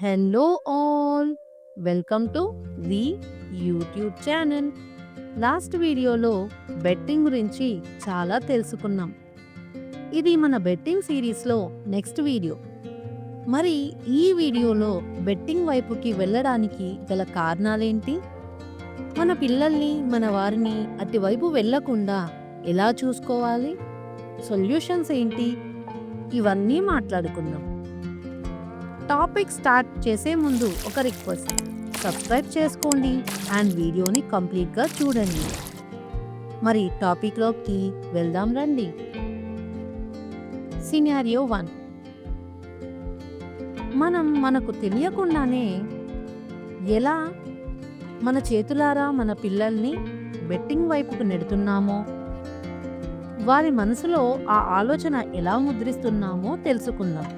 Hello all, welcome to the YouTube channel. Last వీడియోలో betting గురించి చాలా తెలుసుకున్నాం. ఇది మన బెట్టింగ్ సిరీస్లో నెక్స్ట్ వీడియో. మరి ఈ వీడియోలో బెట్టింగ్ వైపుకి వెళ్ళడానికి గల కారణాలేంటి, మన పిల్లల్ని మన వారిని అటువైపు వెళ్ళకుండా ఎలా చూసుకోవాలి, సొల్యూషన్స్ ఏంటి, ఇవన్నీ మాట్లాడుకుందాం. టాపిక్ స్టార్ట్ చేసే ముందు ఒక రిక్వెస్ట్, సబ్స్క్రైబ్ చేసుకోండి అండ్ వీడియోని కంప్లీట్గా చూడండి. మరి టాపిక్లోకి వెళ్దాం రండి. సినారియో 1, మనకు తెలియకుండానే ఎలా మన చేతులారా మన పిల్లల్ని బెట్టింగ్ వైపుకు నెడుతున్నామో, వారి మనసులో ఆ ఆలోచన ఎలా ముద్రిస్తున్నామో తెలుసుకుందాం.